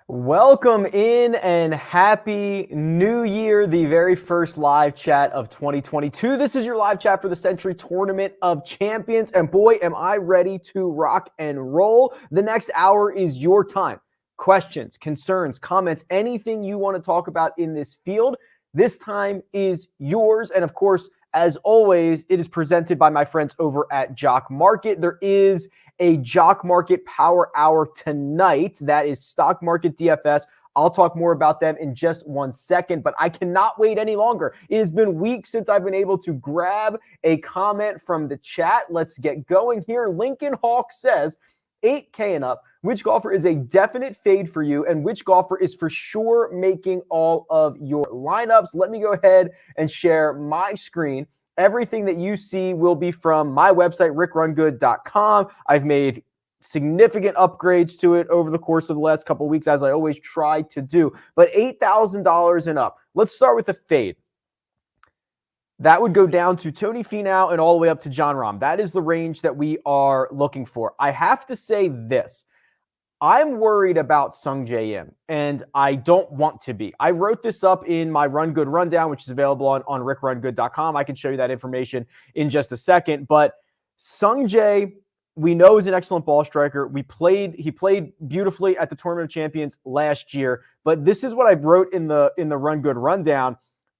Welcome in and happy new year, the very first live chat of 2022. This is your live chat for the Sentry Tournament of Champions, and boy, am I ready to rock and roll. The next hour is your time. Questions, concerns, comments, anything you want to talk about in this field, this time is yours. And of course, as always, it is presented by my friends over at Jock Market. There is a Jock Market Power Hour tonight. That is Stock Market DFS. I'll talk more about them in just 1 second, but I cannot wait any longer. It has been weeks since I've been able to grab a comment from the chat. Let's get going here. Lincoln Hawk says, 8K and up, which golfer is a definite fade for you, and which golfer is for sure making all of your lineups? Let me go ahead and share my screen. Everything that you see will be from my website, RickRunGood.com. I've made significant upgrades to it over the course of the last couple of weeks, as I always try to do. But $8,000 and up. Let's start with the fade. That would go down to Tony Finau and all the way up to Jon Rahm. That is the range that we are looking for. I have to say this. I'm worried about Sungjae Im, and I don't want to be. I wrote this up in my Run Good Rundown, which is available on RickRunGood.com. I can show you that information in just a second. But Sungjae, we know, is an excellent ball striker. He played beautifully at the Tournament of Champions last year. But this is what I wrote in the Run Good Rundown.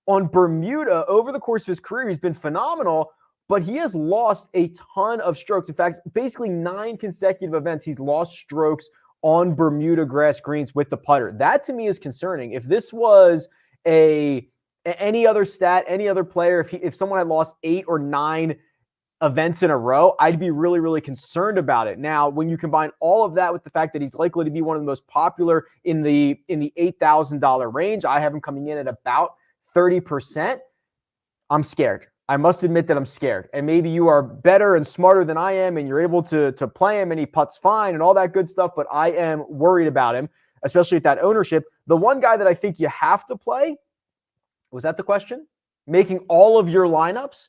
On Bermuda, over the course of his career, he's been phenomenal, but he has lost a ton of strokes. In fact, basically 9 consecutive events, he's lost strokes on Bermuda grass greens with the putter. That to me is concerning. If this was any other stat, any other player, if someone had lost 8 or 9 events in a row, I'd be really, really concerned about it. Now, when you combine all of that with the fact that he's likely to be one of the most popular in the $8,000 range, I have him coming in at about 30%. I'm scared. I must admit that I'm scared. And maybe you are better and smarter than I am, and you're able to play him, and he putts fine and all that good stuff, but I am worried about him, especially at that ownership. The one guy that I think you have to play, was that the question? Making all of your lineups?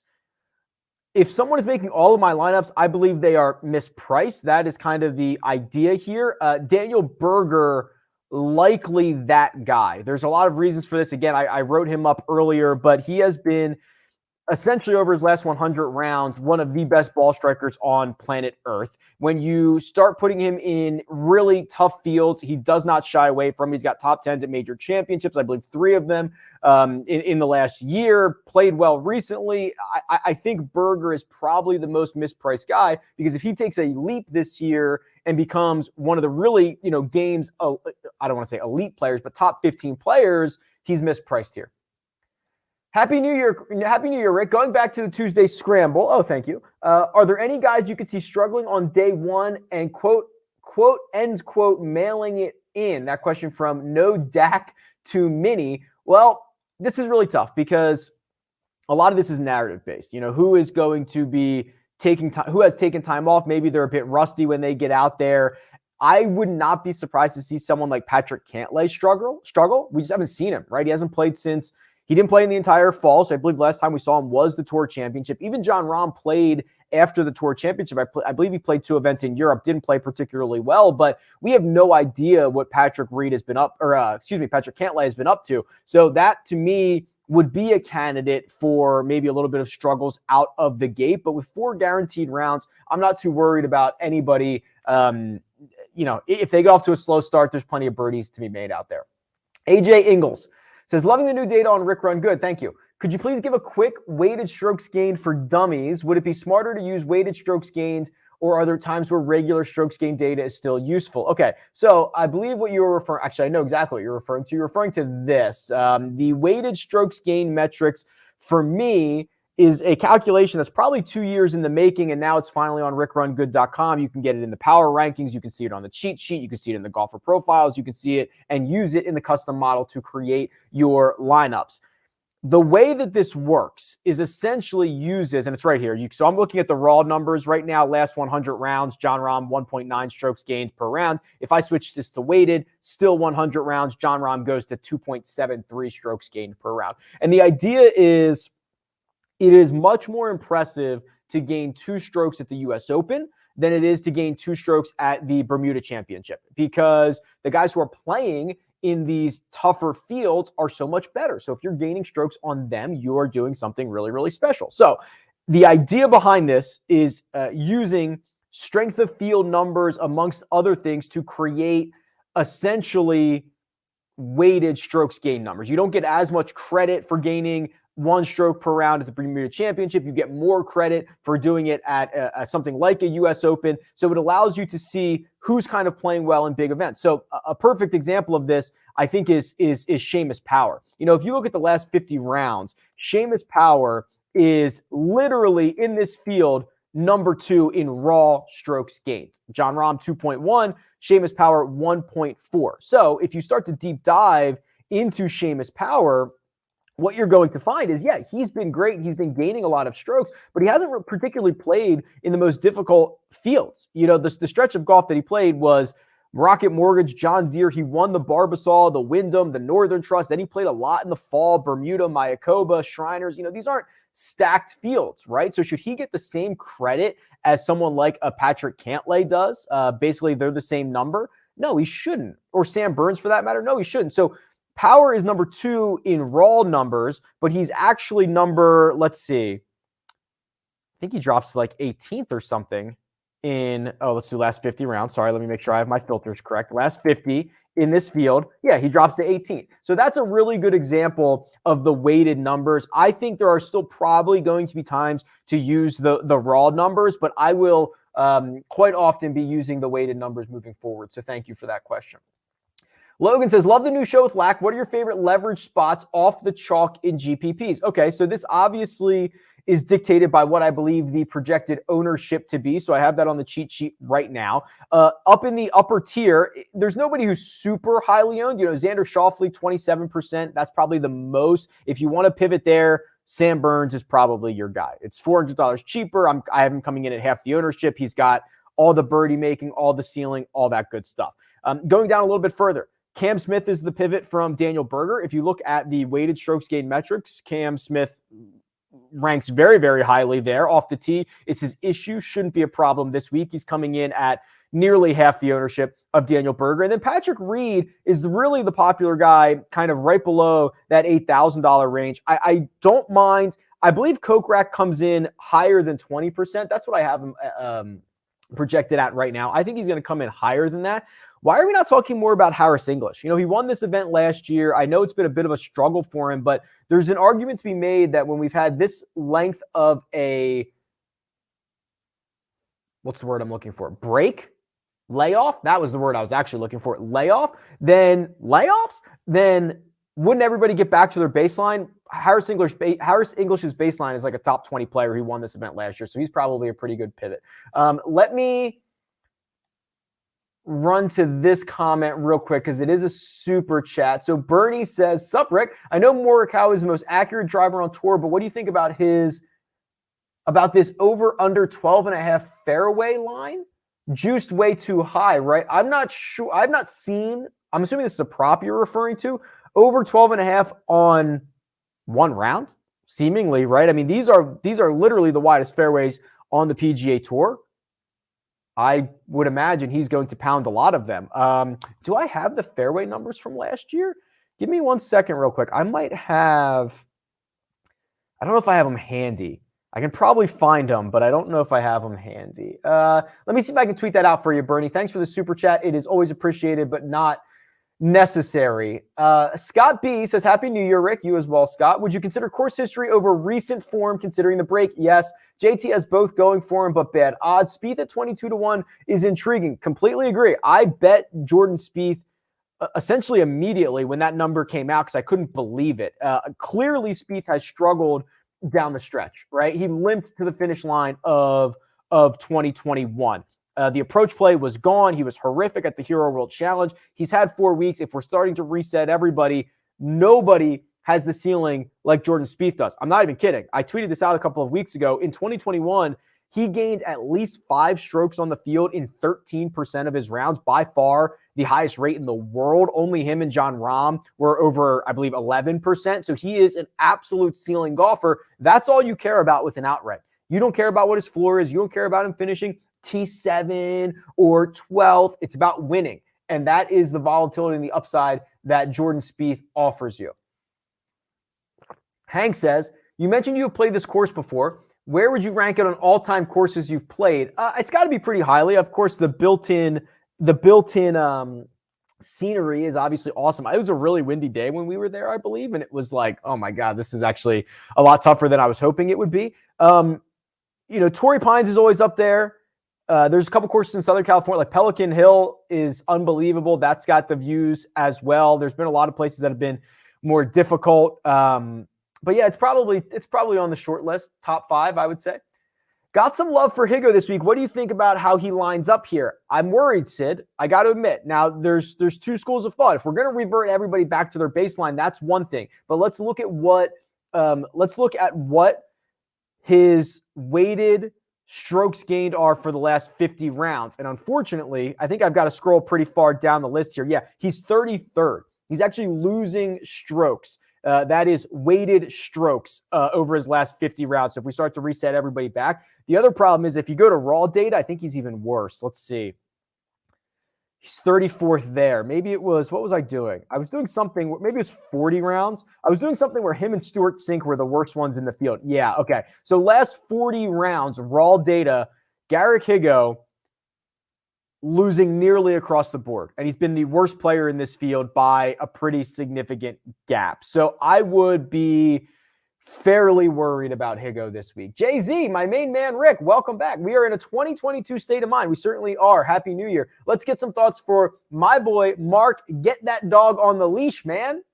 If someone is making all of my lineups, I believe they are mispriced. That is kind of the idea here. Daniel Berger, likely that guy. There's a lot of reasons for this. Again, I wrote him up earlier, but he has been essentially over his last 100 rounds, one of the best ball strikers on planet Earth. When you start putting him in really tough fields, he does not shy away from. He's got top 10s at major championships, I believe 3 of them in the last year, played well recently. I think Berger is probably the most mispriced guy, because if he takes a leap this year and becomes one of the really, game's, I don't want to say elite players, but top 15 players, he's mispriced here. Happy New Year, Rick. Going back to the Tuesday Scramble. Oh, thank you. Are there any guys you could see struggling on day one and quote, end quote, mailing it in? That question from No Dak to Mini. Well, this is really tough because a lot of this is narrative based. Who is going to be taking time, who has taken time off? Maybe they're a bit rusty when they get out there. I would not be surprised to see someone like Patrick Cantlay struggle. We just haven't seen him, right? He hasn't played since. He didn't play in the entire fall, so I believe last time we saw him was the Tour Championship. Even Jon Rahm played after the Tour Championship. I believe he played 2 events in Europe, didn't play particularly well, but we have no idea what Patrick Cantlay has been up to. So that, to me, would be a candidate for maybe a little bit of struggles out of the gate. But with 4 guaranteed rounds, I'm not too worried about anybody. If they get off to a slow start, there's plenty of birdies to be made out there. AJ Ingles says, loving the new data on Rick Run Good. Thank you. Could you please give a quick weighted strokes gained for dummies? Would it be smarter to use weighted strokes gained, or are there times where regular strokes gained data is still useful? Okay, so I believe what you were referring, actually, I know exactly what you're referring to. You're referring to this. The weighted strokes gained metrics, for me, is a calculation that's probably 2 years in the making, and now it's finally on RickRunGood.com. You can get it in the power rankings. You can see it on the cheat sheet. You can see it in the golfer profiles. You can see it and use it in the custom model to create your lineups. The way that this works is essentially uses, and it's right here. So I'm looking at the raw numbers right now, last 100 rounds, Jon Rahm, 1.9 strokes gained per round. If I switch this to weighted, still 100 rounds, Jon Rahm goes to 2.73 strokes gained per round. And the idea is, it is much more impressive to gain 2 strokes at the US Open than it is to gain 2 strokes at the Bermuda Championship, because the guys who are playing in these tougher fields are so much better. So if you're gaining strokes on them, you are doing something really, really special. So the idea behind this is using strength of field numbers, amongst other things, to create essentially weighted strokes gain numbers. You don't get as much credit for gaining 1 stroke per round at the Bermuda Championship. You get more credit for doing it at something like a US Open. So it allows you to see who's kind of playing well in big events. So a perfect example of this, I think, is Seamus Power. You know, if you look at the last 50 rounds, Seamus Power is literally in this field number 2 in raw strokes gained. Jon Rahm 2.1, Seamus Power 1.4. So if you start to deep dive into Seamus Power, what you're going to find is, yeah, he's been great. He's been gaining a lot of strokes, but he hasn't particularly played in the most difficult fields. You know, the stretch of golf that he played was Rocket Mortgage, John Deere. He won the Barbasol, the Wyndham, the Northern Trust. Then he played a lot in the fall, Bermuda, Mayakoba, Shriners. You know, these aren't stacked fields, right? So should he get the same credit as someone like a Patrick Cantlay does? Basically, they're the same number. No, he shouldn't. Or Sam Burns, for that matter. No, he shouldn't. So Power is number 2 in raw numbers, but he's actually number, let's see, I think he drops to like 18th or something in, let's do last 50 rounds. Sorry, let me make sure I have my filters correct. Last 50 in this field, yeah, he drops to 18th. So that's a really good example of the weighted numbers. I think there are still probably going to be times to use the raw numbers, but I will quite often be using the weighted numbers moving forward. So thank you for that question. Logan says, love the new show with Lack. What are your favorite leverage spots off the chalk in GPPs? Okay, so this obviously is dictated by what I believe the projected ownership to be. So I have that on the cheat sheet right now. Up in the upper tier, there's nobody who's super highly owned. You know, Xander Schauffele, 27%. That's probably the most. If you want to pivot there, Sam Burns is probably your guy. It's $400 cheaper. I have him coming in at half the ownership. He's got all the birdie making, all the ceiling, all that good stuff. Going down a little bit further, Cam Smith is the pivot from Daniel Berger. If you look at the weighted strokes gain metrics, Cam Smith ranks very, very highly there. Off the tee, it's his issue. Shouldn't be a problem this week. He's coming in at nearly half the ownership of Daniel Berger. And then Patrick Reed is really the popular guy, kind of right below that $8,000 range. I don't mind. I believe Kokrak comes in higher than 20%. That's what I have him projected at right now. I think he's going to come in higher than that. Why are we not talking more about Harris English? You know, he won this event last year. I know it's been a bit of a struggle for him, but there's an argument to be made that when we've had this length of a, what's the word I'm looking for? Break? Layoff? That was the word I was actually looking for. Layoffs? Then wouldn't everybody get back to their baseline? Harris English's baseline is like a top 20 player. He won this event last year, so he's probably a pretty good pivot. Let me run to this comment real quick because it is a super chat. So Bernie says, sup, Rick? I know Morikawa is the most accurate driver on tour, but what do you think about this over under 12.5 fairway line? Juiced way too high, right? I'm not sure. I've not seen, I'm assuming this is a prop you're referring to, over 12.5 on one round, seemingly, right? I mean, these are literally the widest fairways on the PGA Tour. I would imagine he's going to pound a lot of them. Do I have the fairway numbers from last year? Give me 1 second real quick. I don't know if I have them handy. I can probably find them, but I don't know if I have them handy. Let me see if I can tweet that out for you, Bernie. Thanks for the super chat. It is always appreciated, but not necessary. Scott B says, Happy New Year, Rick. You as well, Scott. Would you consider course history over recent form considering the break? Yes. JT has both going for him, but bad odds. Spieth at 22-1 is intriguing. Completely agree. I bet Jordan Spieth essentially immediately when that number came out because I couldn't believe it. Clearly, Spieth has struggled down the stretch, right? He limped to the finish line of 2021. The approach play was gone. He was horrific at the Hero World Challenge. He's had 4 weeks. If we're starting to reset everybody, nobody has the ceiling like Jordan Spieth does. I'm not even kidding. I tweeted this out a couple of weeks ago. In 2021, He gained at least 5 strokes on the field in 13% of his rounds, by far the highest rate in the world. Only him and Jon Rahm were over, I believe, 11%. So he is an absolute ceiling golfer. That's all you care about with an outright. You don't care about what his floor is. You don't care about him finishing T7 or 12th. It's about winning. And that is the volatility and the upside that Jordan Spieth offers you. Hank says, you mentioned you have played this course before. Where would you rank it on all-time courses you've played? It's got to be pretty highly. Of course, the built-in scenery is obviously awesome. It was a really windy day when we were there, I believe, and it was like, oh my God, this is actually a lot tougher than I was hoping it would be. Torrey Pines is always up there. There's a couple courses in Southern California, like Pelican Hill is unbelievable. That's got the views as well. There's been a lot of places that have been more difficult. But yeah, it's probably on the short list, top 5, I would say. Got some love for Higo this week. What do you think about how he lines up here? I'm worried, Sid. I got to admit. Now, there's 2 schools of thought. If we're going to revert everybody back to their baseline, that's one thing. But let's look at what his weighted strokes gained are for the last 50 rounds. And unfortunately, I think I've got to scroll pretty far down the list here. Yeah, he's 33rd. He's actually losing strokes. That is weighted strokes over his last 50 rounds. So if we start to reset everybody back, the other problem is if you go to raw data, I think he's even worse. Let's see. He's 34th there. Maybe it was, what was I doing? I was doing something, maybe it was 40 rounds. I was doing something where him and Stuart Sink were the worst ones in the field. Yeah, okay. So last 40 rounds, raw data, Garrick Higo losing nearly across the board. And he's been the worst player in this field by a pretty significant gap. So I would be fairly worried about Higo this week. Jay-Z, my main man, Rick, welcome back. We are in a 2022 state of mind. We certainly are. Happy New Year. Let's get some thoughts for my boy, Mark. Get that dog on the leash, man.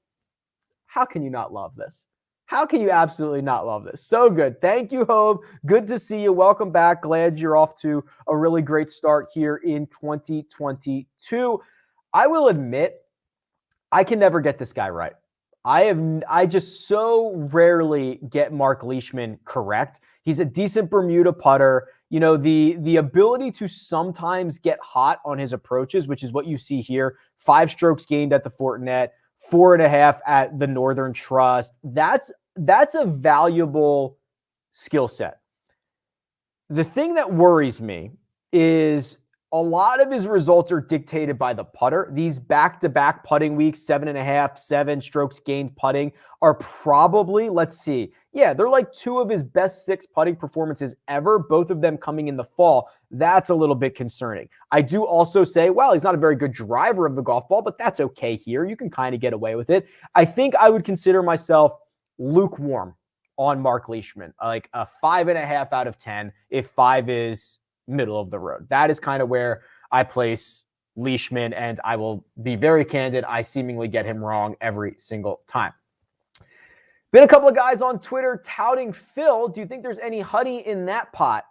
How can you not love this? How can you absolutely not love this? So good. Thank you, Hove. Good to see you. Welcome back. Glad you're off to a really great start here in 2022. I will admit, I can never get this guy right. I just so rarely get Mark Leishman correct. He's a decent Bermuda putter. You know, the ability to sometimes get hot on his approaches, which is what you see here. 5 strokes gained at the Fortinet, 4.5 at the Northern Trust. That's a valuable skill set. The thing that worries me is a lot of his results are dictated by the putter. These back-to-back putting weeks, 7.5, 7 strokes gained putting are probably, let's see. Yeah, they're like 2 of his best 6 putting performances ever, both of them coming in the fall. That's a little bit concerning. I do also say, well, he's not a very good driver of the golf ball, but that's okay here. You can kind of get away with it. I think I would consider myself lukewarm on Mark Leishman, like a 5.5 out of 10 if 5 is middle of the road. That is kind of where I place Leishman, and I will be very candid. I seemingly get him wrong every single time. Been a couple of guys on Twitter touting Phil. Do you think there's any honey in that pot?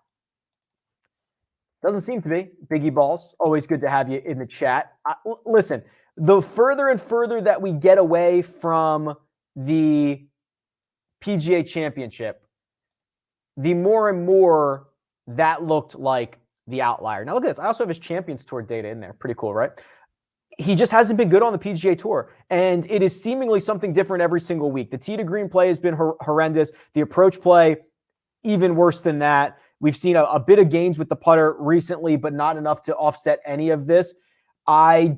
Doesn't seem to be. Biggie Balls, always good to have you in the chat. Listen, the further and further that we get away from the PGA Championship, the more and more that looked like the outlier. Now look at this. I also have his Champions Tour data in there. Pretty cool, right? He just hasn't been good on the PGA Tour, and it is seemingly something different every single week. The tee to green play has been horrendous. The approach play, even worse than that. We've seen a bit of gains with the putter recently, but not enough to offset any of this. I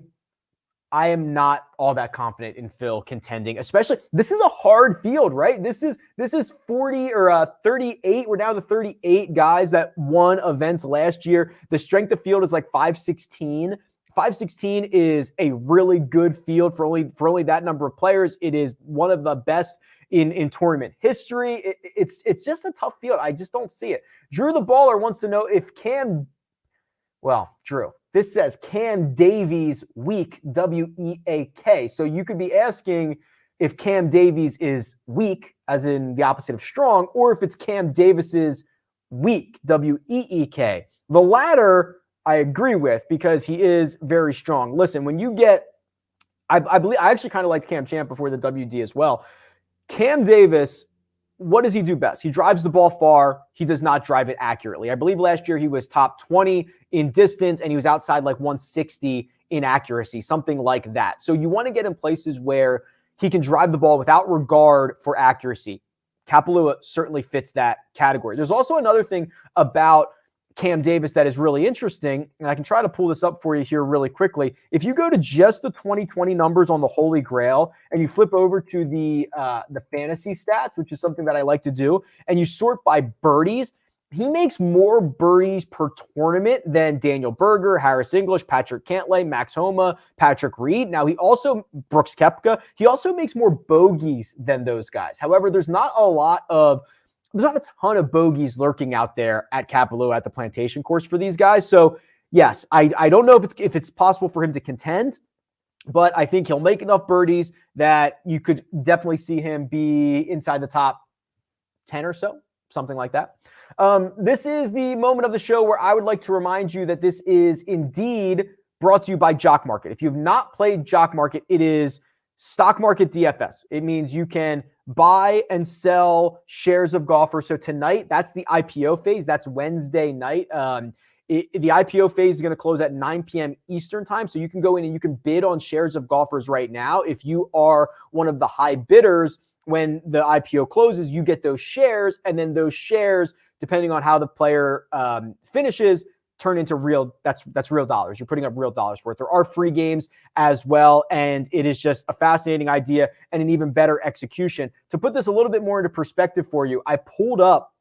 am not all that confident in Phil contending, especially this is a hard field, right? This is 40 or 38. We're down to 38 guys that won events last year. The strength of field is like 516. 516 is a really good field for only that number of players. It is one of the best in tournament history. It's just a tough field. I just don't see it. Drew the Baller wants to know if Drew, this says Cam Davies weak, W-E-A-K. So you could be asking if Cam Davies is weak, as in the opposite of strong, or if it's Cam Davis's weak, W-E-E-K. The latter, I agree with, because he is very strong. Listen, when you get, I believe, I actually kind of liked Cam Champ before the WD as well. Cam Davis what does he do best? He drives the ball far. He does not drive it accurately. I believe last year he was top 20 in distance and he was outside like 160 in accuracy, something like that. So you want to get in places where he can drive the ball without regard for accuracy. Kapalua certainly fits that category. There's also another thing about Cam Davis that is really interesting, and I can try to pull this up for you here really quickly. If you go to just the 2020 numbers on the Holy Grail and you flip over to the fantasy stats, which is something that I like to do, and you sort by birdies, he makes more birdies per tournament than Daniel Berger, Harris English, Patrick Cantlay, Max Homa, Patrick Reed. Now, Brooks Kepka, he also makes more bogeys than those guys. However, there's not a ton of bogeys lurking out there at Kapalua at the Plantation Course for these guys. So, yes, I don't know if it's possible for him to contend, but I think he'll make enough birdies that you could definitely see him be inside the top 10 or so, something like that. This is the moment of the show where I would like to remind you that this is indeed brought to you by Jock Market. If you've not played Jock Market, it is stock market DFS. It means you can buy and sell shares of golfers. So tonight, that's the IPO phase. That's Wednesday night. The IPO phase is going to close at 9 p.m. Eastern time. So you can go in and you can bid on shares of golfers right now. If you are one of the high bidders, when the IPO closes, you get those shares. And then those shares, depending on how the player finishes, turn into that's real dollars. You're putting up real dollars worth. There are free games as well, and it is just a fascinating idea and an even better execution. To put this a little bit more into perspective for you, I pulled up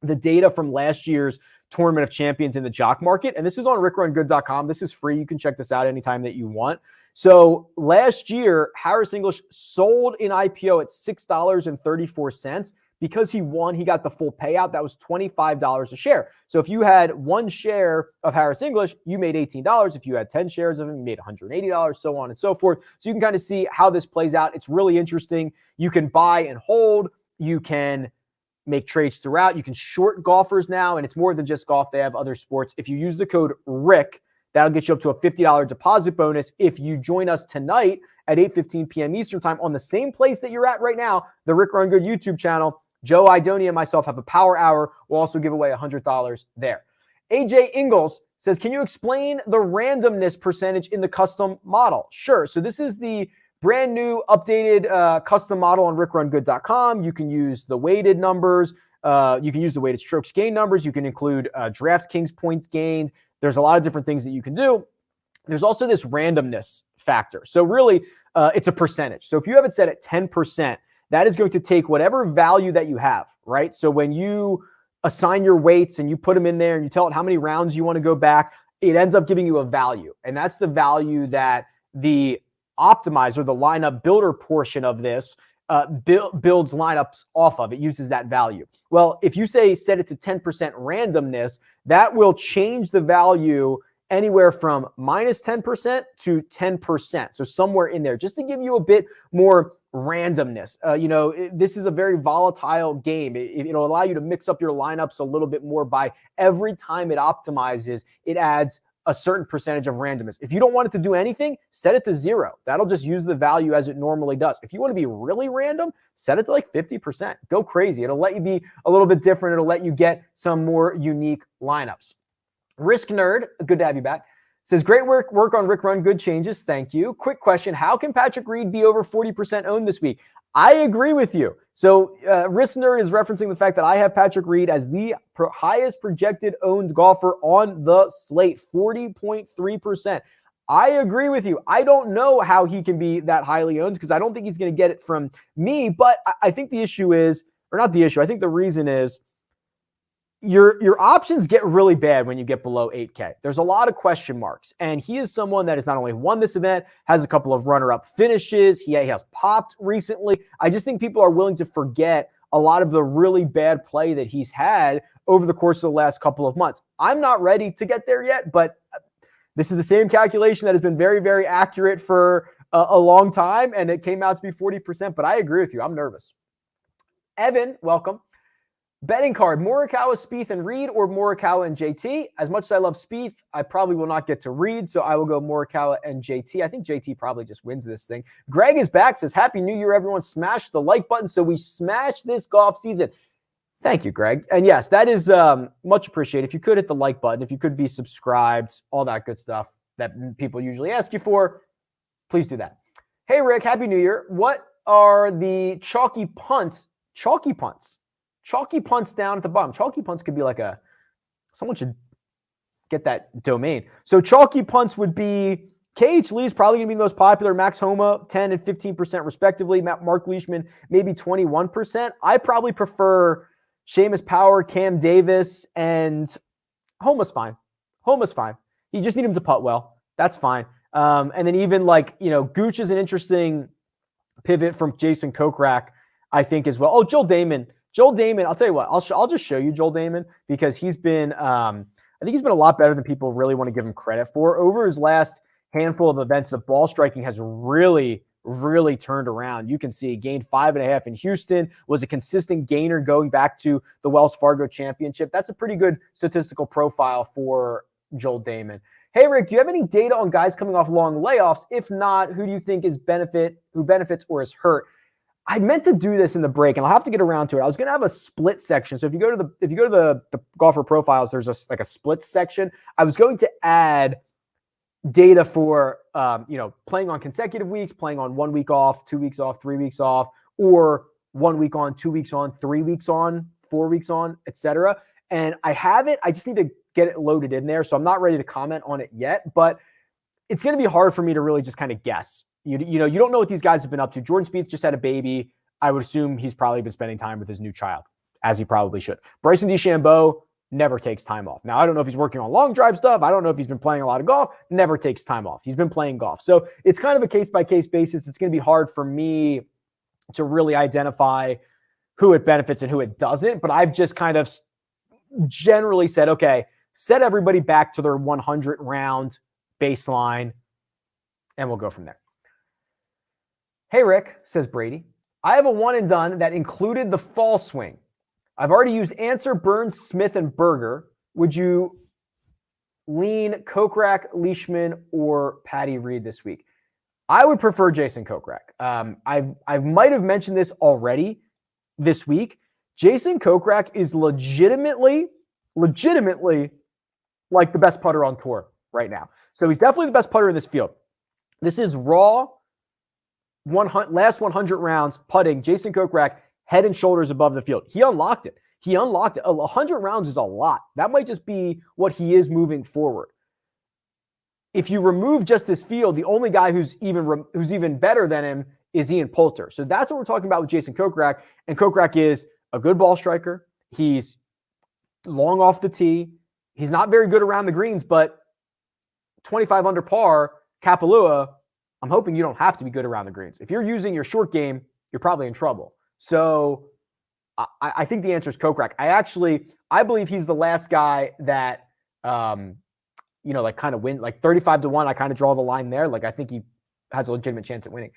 the data from last year's Tournament of Champions in the Jock Market, and this is on RickRunGood.com. This is free. You can check this out anytime that you want. So last year, Harris English sold in IPO at $6.34. Because he won, he got the full payout. That was $25 a share. So if you had one share of Harris English, you made $18. If you had 10 shares of him, you made $180, so on and so forth. So you can kind of see how this plays out. It's really interesting. You can buy and hold. You can make trades throughout. You can short golfers now, and it's more than just golf. They have other sports. If you use the code RICK, that'll get you up to a $50 deposit bonus. If you join us tonight at 8:15 p.m. Eastern time on the same place that you're at right now, the Rick Run Good YouTube channel, Joe Idonia and myself have a power hour. We'll also give away $100 there. AJ Ingalls says, can you explain the randomness percentage in the custom model? Sure. So this is the brand new updated custom model on RickRunGood.com. You can use the weighted numbers. You can use the weighted strokes gain numbers. You can include DraftKings points gained. There's a lot of different things that you can do. There's also this randomness factor. So really, it's a percentage. So if you have it set at 10%, that is going to take whatever value that you have, right? So when you assign your weights and you put them in there and you tell it how many rounds you want to go back, it ends up giving you a value. And that's the value that the optimizer, the lineup builder portion of this, builds lineups off of. It uses that value. Well, if you set it to 10% randomness, that will change the value anywhere from minus 10% to 10%. So somewhere in there, just to give you a bit more randomness. This is a very volatile game. It'll allow you to mix up your lineups a little bit more by every time it optimizes, it adds a certain percentage of randomness. If you don't want it to do anything, set it to 0. That'll just use the value as it normally does. If you want to be really random, set it to like 50%. Go crazy. It'll let you be a little bit different. It'll let you get some more unique lineups. Risk Nerd, good to have you back, says, great work on Rick Run Good changes. Thank you. Quick question. How can Patrick Reed be over 40% owned this week? I agree with you. So Risk Nerd is referencing the fact that I have Patrick Reed as the highest projected owned golfer on the slate, 40.3%. I agree with you. I don't know how he can be that highly owned because I don't think he's going to get it from me. But I think the issue is, or not the issue, I think the reason is, your options get really bad when you get below 8K. There's a lot of question marks. And he is someone that has not only won this event, has a couple of runner-up finishes. He has popped recently. I just think people are willing to forget a lot of the really bad play that he's had over the course of the last couple of months. I'm not ready to get there yet, but this is the same calculation that has been very, very accurate for a long time, and it came out to be 40%. But I agree with you. I'm nervous. Evan, welcome. Betting card, Morikawa, Spieth, and Reed, or Morikawa and JT? As much as I love Spieth, I probably will not get to Reed, so I will go Morikawa and JT. I think JT probably just wins this thing. Greg is back, says, Happy New Year, everyone. Smash the like button so we smash this golf season. Thank you, Greg. And yes, that is much appreciated. If you could hit the like button, if you could be subscribed, all that good stuff that people usually ask you for, please do that. Hey, Rick, Happy New Year. What are the chalky punts? Chalky punts. Chalky punts down at the bottom. Chalky punts could be like someone should get that domain. So chalky punts would be KH Lee's probably going to be the most popular. Max Homa, 10 and 15% respectively. Mark Leishman, maybe 21%. I probably prefer Seamus Power, Cam Davis, and Homa's fine. Homa's fine. You just need him to putt well. That's fine. And then even Gooch is an interesting pivot from Jason Kokrak, I think, as well. Oh, Joel Damon. I'll tell you what, I'll just show you Joel Damon because he's been, I think he's been a lot better than people really want to give him credit for. Over his last handful of events, the ball striking has really turned around. You can see he gained 5.5 in Houston, was a consistent gainer going back to the Wells Fargo Championship. That's a pretty good statistical profile for Joel Damon. Hey, Rick, do you have any data on guys coming off long layoffs? If not, who do you think who benefits or is hurt? I meant to do this in the break, and I'll have to get around to it. I was going to have a split section. So if you go to the golfer profiles, there's a split section. I was going to add data for playing on consecutive weeks, playing on 1 week off, 2 weeks off, 3 weeks off, or 1 week on, 2 weeks on, 3 weeks on, 4 weeks on, etc. And I have it. I just need to get it loaded in there. So I'm not ready to comment on it yet, but it's going to be hard for me to really just kind of guess. You don't know what these guys have been up to. Jordan Spieth just had a baby. I would assume he's probably been spending time with his new child, as he probably should. Bryson DeChambeau never takes time off. Now, I don't know if he's working on long drive stuff. I don't know if he's been playing a lot of golf. Never takes time off. He's been playing golf. So it's kind of a case-by-case basis. It's going to be hard for me to really identify who it benefits and who it doesn't. But I've just kind of generally said, okay, set everybody back to their 100-round baseline, and we'll go from there. Hey, Rick, says Brady. I have a one and done that included the fall swing. I've already used Answer, Burns, Smith, and Berger. Would you lean Kokrak, Leishman, or Patty Reed this week? I would prefer Jason Kokrak. I might have mentioned this already this week. Jason Kokrak is legitimately like the best putter on tour right now. So he's definitely the best putter in this field. This is raw last 100 rounds putting. Jason Kokrak head and shoulders above the field. He unlocked it. 100 rounds is a lot. That might just be what he is moving forward. If you remove just this field, the only guy who's even better than him is Ian Poulter. So that's what we're talking about with Jason Kokrak. And Kokrak is a good ball striker. He's long off the tee. He's not very good around the greens, but 25 under par, Kapalua, I'm hoping you don't have to be good around the greens. If you're using your short game, you're probably in trouble. So I think the answer is Kokrak. I believe he's the last guy that, kind of win, like 35-1. I kind of draw the line there. Like, I think he has a legitimate chance at winning.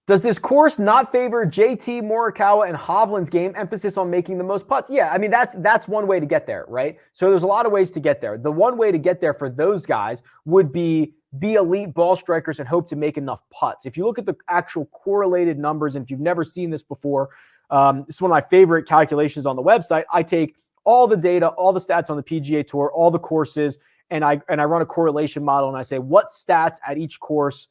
Does this course not favor JT, Morikawa, and Hovland's game? Emphasis on making the most putts? Yeah, I mean, that's one way to get there, right? So there's a lot of ways to get there. The one way to get there for those guys would be elite ball strikers and hope to make enough putts. If you look at the actual correlated numbers, and if you've never seen this before, this is one of my favorite calculations on the website. I take all the data, all the stats on the PGA Tour, all the courses, and I run a correlation model, and I say what stats at each course,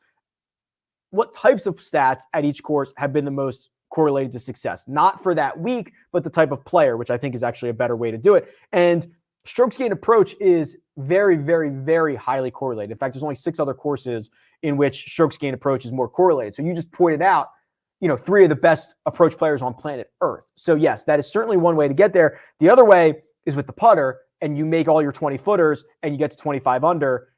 what types of stats at each course have been the most correlated to success. Not for that week, but the type of player, which I think is actually a better way to do it. And strokes gained approach is very, very, very highly correlated. In fact, there's only 6 other courses in which strokes gained approach is more correlated. So you just pointed out, 3 of the best approach players on planet Earth. So yes, that is certainly one way to get there. The other way is with the putter, and you make all your 20 footers and you get to 25 under.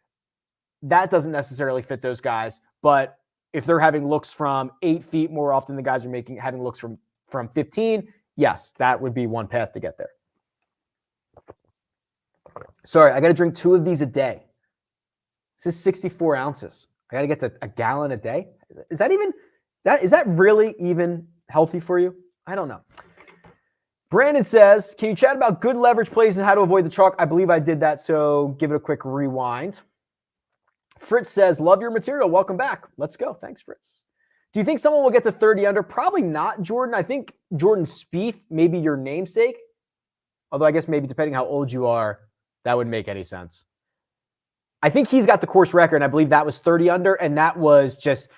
That doesn't necessarily fit those guys, but if they're having looks from 8 feet more often, the guys are having looks from 15. Yes, that would be one path to get there. Sorry, I got to drink 2 of these a day. This is 64 ounces. I got to get to a gallon a day. Is that really even healthy for you? I don't know. Brandon says, can you chat about good leverage plays and how to avoid the chalk? I believe I did that, so give it a quick rewind. Fritz says, love your material. Welcome back. Let's go. Thanks, Fritz. Do you think someone will get to 30 under? Probably not, Jordan. I think Jordan Spieth, maybe your namesake. Although I guess maybe depending how old you are, that wouldn't make any sense. I think he's got the course record, and I believe that was 30 under, and that was just,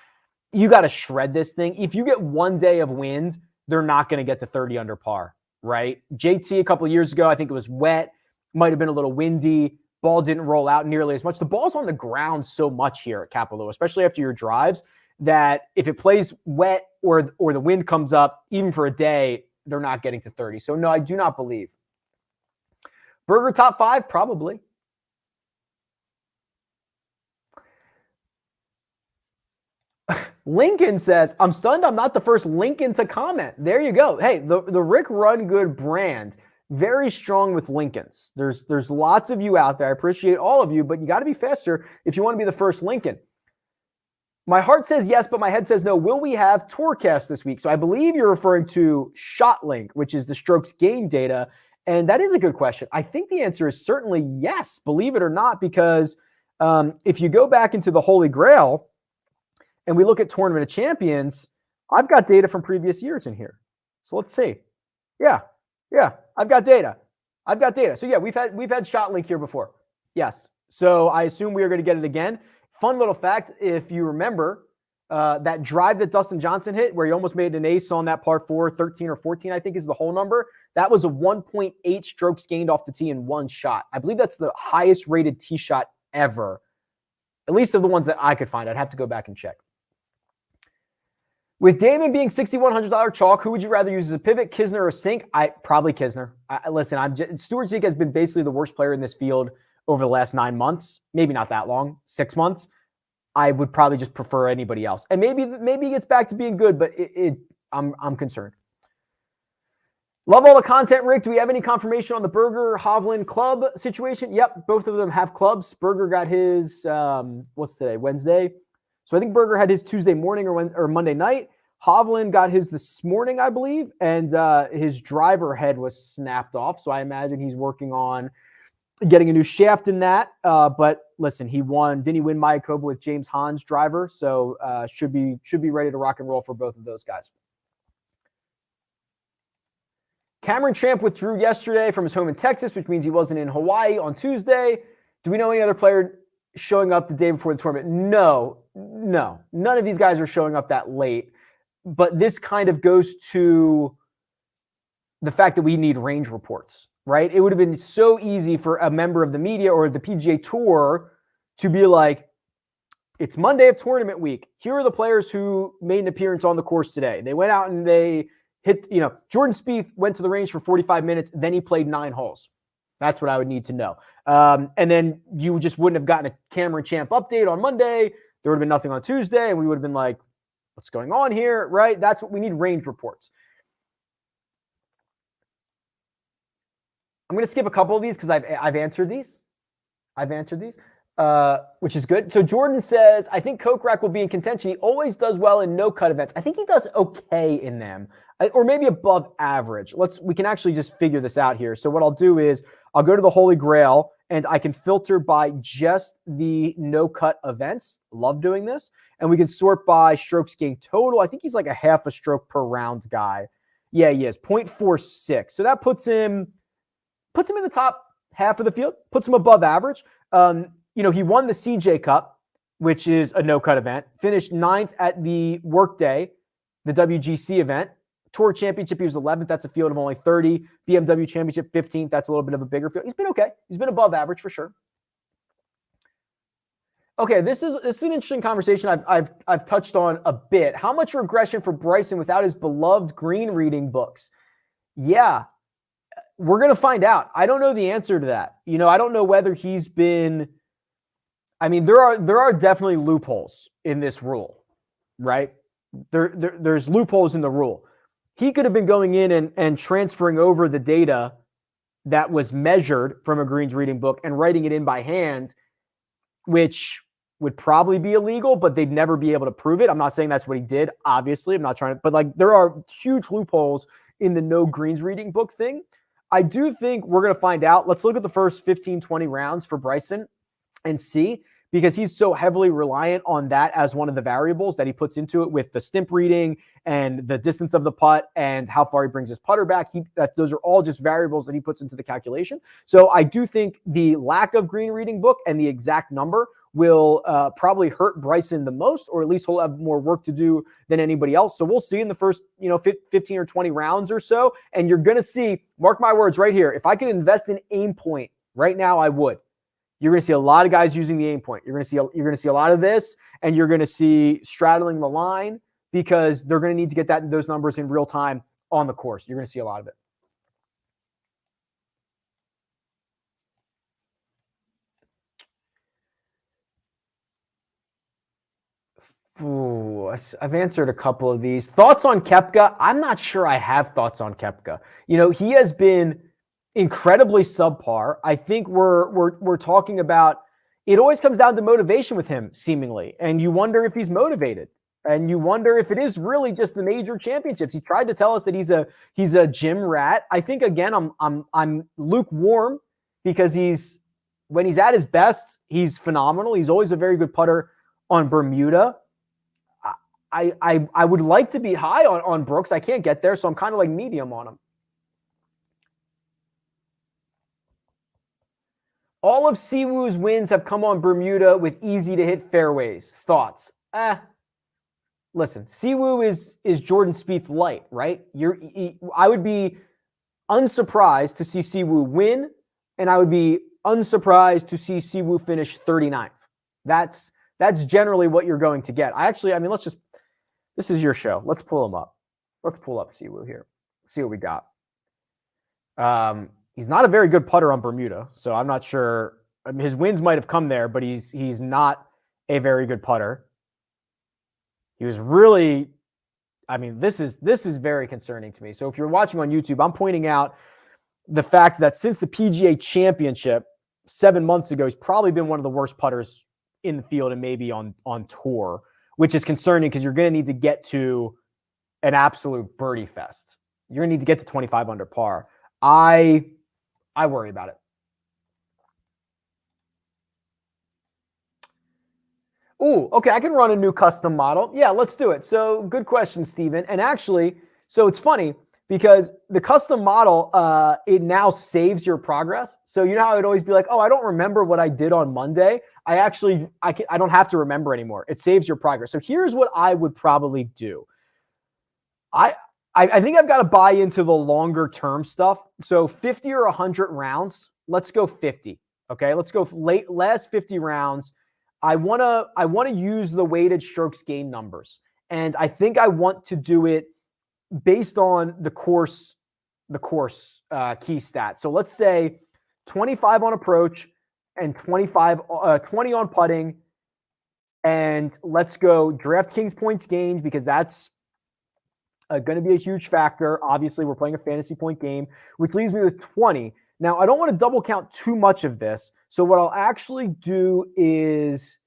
you got to shred this thing. If you get one day of wind, they're not going to get to 30 under par, right? JT a couple of years ago, I think it was wet, might have been a little windy, ball didn't roll out nearly as much. The ball's on the ground so much here at Kapalua, especially after your drives, that if it plays wet or the wind comes up, even for a day, they're not getting to 30. So no, I do not believe. Berger top 5? Probably. Lincoln says, I'm stunned I'm not the first Lincoln to comment. There you go. Hey, the Rick Run Good brand, very strong with Lincolns. There's lots of you out there. I appreciate all of you, but you got to be faster if you want to be the first Lincoln. My heart says yes, but my head says no. Will we have Tourcast this week? So I believe you're referring to ShotLink, which is the strokes gain data. And that is a good question. I think the answer is certainly yes, believe it or not, because if you go back into the Holy Grail and we look at Tournament of Champions, I've got data from previous years in here. So let's see. Yeah, I've got data. So yeah, we've had ShotLink here before. Yes. So I assume we are going to get it again. Fun little fact, if you remember, that drive that Dustin Johnson hit where he almost made an ace on that par 4, 13 or 14, I think is the whole number. That was a 1.8 strokes gained off the tee in one shot. I believe that's the highest rated tee shot ever, at least of the ones that I could find. I'd have to go back and check. With Damon being $6,100 chalk, who would you rather use as a pivot, Kisner or Sink? Probably Kisner. Listen, Stuart Sink has been basically the worst player in this field over the last 9 months. Maybe not that long, 6 months. I would probably just prefer anybody else. And maybe he gets back to being good, but I'm concerned. Love all the content, Rick. Do we have any confirmation on the Berger Hovland club situation? Yep, both of them have clubs. Berger got his, what's today, Wednesday? So I think Berger had his Tuesday morning or Monday night. Hovland got his this morning, I believe, and his driver head was snapped off. So I imagine he's working on getting a new shaft in that. But listen, he won. Didn't he win Mayakoba with James Hahn's driver? So should be ready to rock and roll for both of those guys. Cameron Champ withdrew yesterday from his home in Texas, which means he wasn't in Hawaii on Tuesday. Do we know any other player showing up the day before the tournament? No. None of these guys are showing up that late. But this kind of goes to the fact that we need range reports, right? It would have been so easy for a member of the media or the PGA Tour to be like, it's Monday of tournament week. Here are the players who made an appearance on the course today. They went out and they hit, Jordan Spieth went to the range for 45 minutes, then he played 9 holes. That's what I would need to know. And then you just wouldn't have gotten a Cameron Champ update on Monday. There would have been nothing on Tuesday, and we would have been like, what's going on here, right? That's what we need, range reports. I'm going to skip a couple of these because I've answered these. Which is good. So Jordan says, I think Kokrak will be in contention. He always does well in no-cut events. I think he does okay in them, or maybe above average. We can actually just figure this out here. So what I'll do is I'll go to the Holy Grail, and I can filter by just the no-cut events. Love doing this. And we can sort by strokes gained total. I think he's like a half a stroke per round guy. Yeah, he is, 0.46. So that puts him in the top half of the field, puts him above average. He won the CJ Cup, which is a no-cut event, finished 9th at the Workday, the WGC event. Tour Championship, he was 11th. That's a field of only 30. BMW Championship, 15th. That's a little bit of a bigger field. He's been okay. He's been above average for sure. Okay, this is an interesting conversation I've touched on a bit. How much regression for Bryson without his beloved green reading books? Yeah, we're going to find out. I don't know the answer to that. I don't know whether he's been... I mean, there are definitely loopholes in this rule, right? There's loopholes in the rule. He could have been going in and transferring over the data that was measured from a greens reading book and writing it in by hand, which would probably be illegal, but they'd never be able to prove it. I'm not saying that's what he did, obviously. I'm not trying to, but there are huge loopholes in the no greens reading book thing. I do think we're going to find out. Let's look at the first 15, 20 rounds for Bryson and see, because he's so heavily reliant on that as one of the variables that he puts into it with the stimp reading and the distance of the putt and how far he brings his putter back. Those are all just variables that he puts into the calculation. So I do think the lack of green reading book and the exact number will probably hurt Bryson the most, or at least he'll have more work to do than anybody else. So we'll see in the first 15 or 20 rounds or so. And you're going to see, mark my words right here, if I could invest in aim point right now, I would. You're going to see a lot of guys using the aim point. You're going to see a lot of this, and you're going to see straddling the line, because they're going to need to get those numbers in real time on the course. You're going to see a lot of it. Ooh, I've answered a couple of these. Thoughts on Kepca? I'm not sure I have thoughts on Kepca. He has been incredibly subpar. I think we're talking about, it always comes down to motivation with him, seemingly. And you wonder if he's motivated. And you wonder if it is really just the major championships. He tried to tell us that he's a gym rat. I think, again, I'm lukewarm, because when he's at his best, he's phenomenal. He's always a very good putter on Bermuda. I would like to be high on Brooks. I can't get there, so I'm kind of like medium on him. All of Siwoo's wins have come on Bermuda with easy-to-hit fairways. Thoughts? Listen, Siwoo is Jordan Spieth light, right? I would be unsurprised to see Siwoo win, and I would be unsurprised to see Siwoo finish 39th. That's generally what you're going to get. This is your show. Let's pull him up. Let's pull up Siwoo here. See what we got. He's not a very good putter on Bermuda, so I'm not sure. His wins might have come there, but he's not a very good putter. He was really, this is very concerning to me. So if you're watching on YouTube, I'm pointing out the fact that since the PGA Championship 7 months ago, he's probably been one of the worst putters in the field and maybe on tour, which is concerning, because you're going to need to get to an absolute birdie fest. You're going to need to get to 25 under par. I worry about it. Ooh, okay, I can run a new custom model. Yeah, let's do it. So good question, Steven. And actually, so it's funny, because the custom model, it now saves your progress. So you know how I'd always be like, oh, I don't remember what I did on Monday. I don't have to remember anymore. It saves your progress. So here's what I would probably do. I think I've got to buy into the longer term stuff. So 50 or 100 rounds, let's go 50. Okay, let's go last 50 rounds. I want to use the weighted strokes gained numbers. And I think I want to do it based on the course key stats. So let's say 25 on approach and 20 on putting. And let's go DraftKings points gained, because that's going to be a huge factor. Obviously, we're playing a fantasy point game, which leaves me with 20. Now, I don't want to double count too much of this. So what I'll actually do is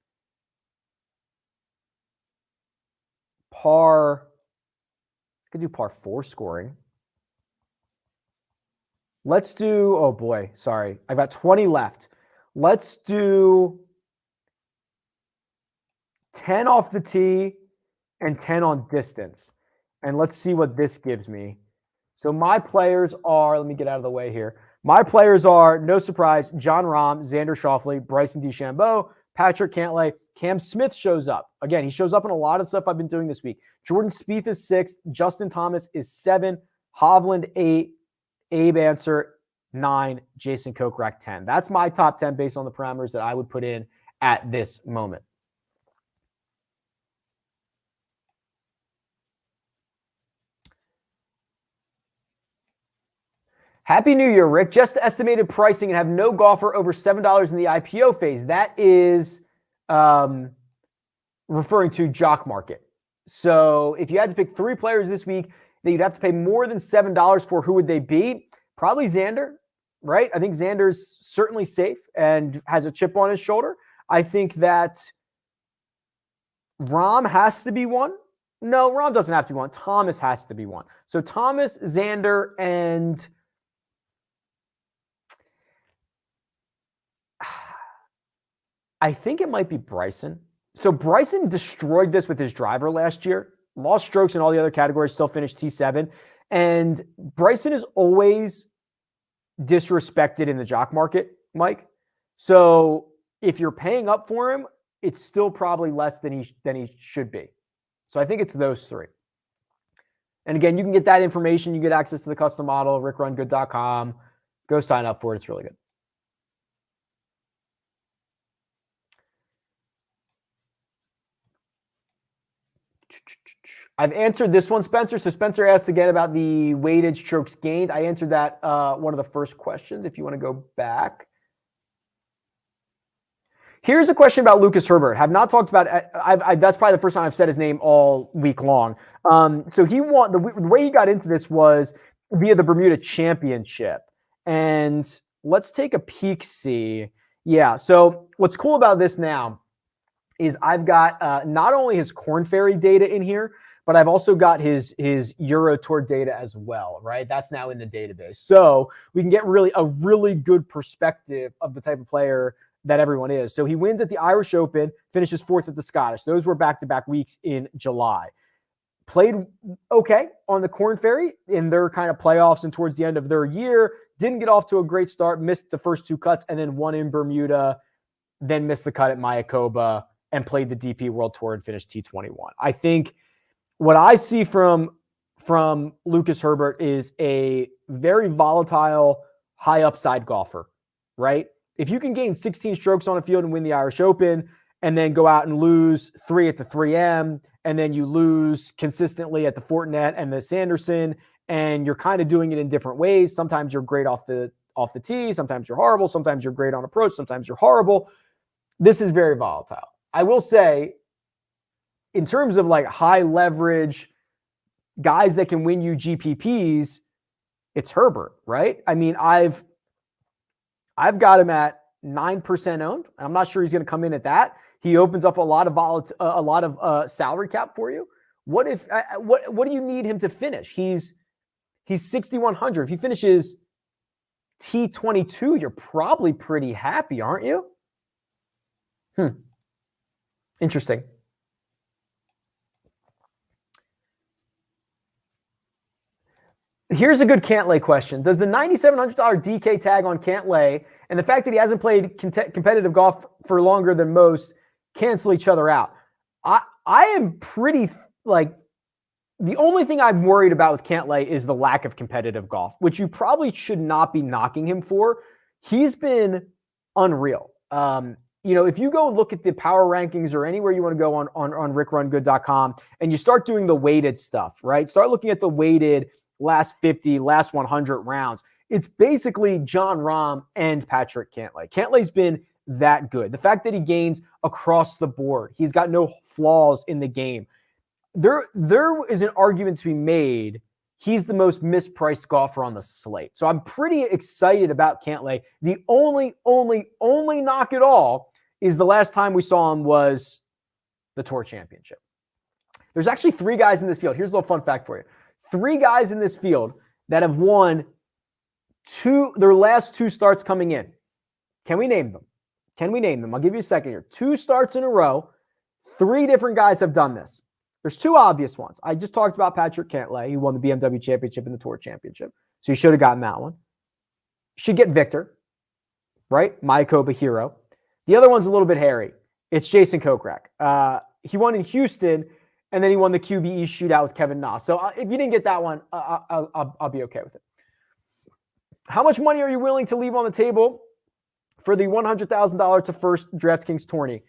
I could do par 4 scoring. Let's do, oh boy, sorry. I've got 20 left. Let's do 10 off the tee and 10 on distance. And let's see what this gives me. So my players are, let me get out of the way here. My players are, no surprise, Jon Rahm, Xander Schauffele, Bryson DeChambeau, Patrick Cantlay. Cam Smith shows up. Again, he shows up in a lot of stuff I've been doing this week. Jordan Spieth is 6th. Justin Thomas is 7. Hovland 8. Abe Answer 9. Jason Kokrak 10. That's my top 10 based on the parameters that I would put in at this moment. Happy New Year, Rick. Just estimated pricing and have no golfer over $7 in the IPO phase. That is referring to Jock Market. So if you had to pick 3 players this week that you'd have to pay more than $7 for, who would they be? Probably Xander, right? I think Xander's certainly safe and has a chip on his shoulder. I think that Rahm has to be one. No, Rahm doesn't have to be one. Thomas has to be one. So Thomas, Xander, and I think it might be Bryson. So Bryson destroyed this with his driver last year, lost strokes in all the other categories, still finished T7. And Bryson is always disrespected in the jock market, Mike. So if you're paying up for him, it's still probably less than he should be. So I think it's those three. And again, you can get that information. You get access to the custom model, RickRunGood.com. Go sign up for it. It's really good. I've answered this one, Spencer. So Spencer asked again about the weighted strokes gained. I answered that one of the first questions if you want to go back. Here's a question about Lucas Herbert. Have not talked about that's probably the first time I've said his name all week long. So the way he got into this was via the Bermuda Championship. And let's take a peek, see. Yeah, so what's cool about this now is I've got not only his Korn Ferry data in here, but I've also got his Euro Tour data as well, right? That's now in the database. So we can get a really good perspective of the type of player that everyone is. So he wins at the Irish Open, finishes 4th at the Scottish. Those were back-to-back weeks in July. Played okay on the Korn Ferry in their kind of playoffs and towards the end of their year. Didn't get off to a great start, missed the first 2 cuts, and then won in Bermuda, then missed the cut at Mayakoba and played the DP World Tour and finished T21. I think what I see from Lucas Herbert is a very volatile, high upside golfer, right? If you can gain 16 strokes on a field and win the Irish Open and then go out and lose 3 at the 3M and then you lose consistently at the Fortinet and the Sanderson and you're kind of doing it in different ways. Sometimes you're great off the tee. Sometimes you're horrible. Sometimes you're great on approach. Sometimes you're horrible. This is very volatile. I will say, in terms of like high leverage guys that can win you GPPs, it's Herbert, right? I mean, I've got him at 9% owned. I'm not sure he's going to come in at that. He opens up a lot of salary cap for you. What do you need him to finish? He's 6,100. If he finishes T22, you're probably pretty happy, aren't you? Interesting. Here's a good Cantlay question. Does the $9,700 DK tag on Cantlay and the fact that he hasn't played competitive golf for longer than most cancel each other out? I am pretty, like, the only thing I'm worried about with Cantlay is the lack of competitive golf, which you probably should not be knocking him for. He's been unreal. If you go look at the power rankings or anywhere you want to go on RickRunGood.com and you start doing the weighted stuff, right? Start looking at the weighted last 50, last 100 rounds. It's basically Jon Rahm and Patrick Cantlay. Cantlay's been that good. The fact that he gains across the board, he's got no flaws in the game. There is an argument to be made. He's the most mispriced golfer on the slate. So I'm pretty excited about Cantlay. The only knock at all is the last time we saw him was the Tour Championship. There's actually 3 guys in this field. Here's a little fun fact for you. 3 guys in this field that have won their last 2 starts coming in. Can we name them? I'll give you a second here. 2 starts in a row. 3 different guys have done this. There's 2 obvious ones. I just talked about Patrick Cantlay. He won the BMW Championship and the Tour Championship. So you should have gotten that one. Should get Victor, right? Mayakoba hero. The other one's a little bit hairy. It's Jason Kokrak. He won in Houston, and then he won the QBE shootout with Kevin Na. So if you didn't get that one, I'll be okay with it. How much money are you willing to leave on the table for the $100,000 to first DraftKings tourney?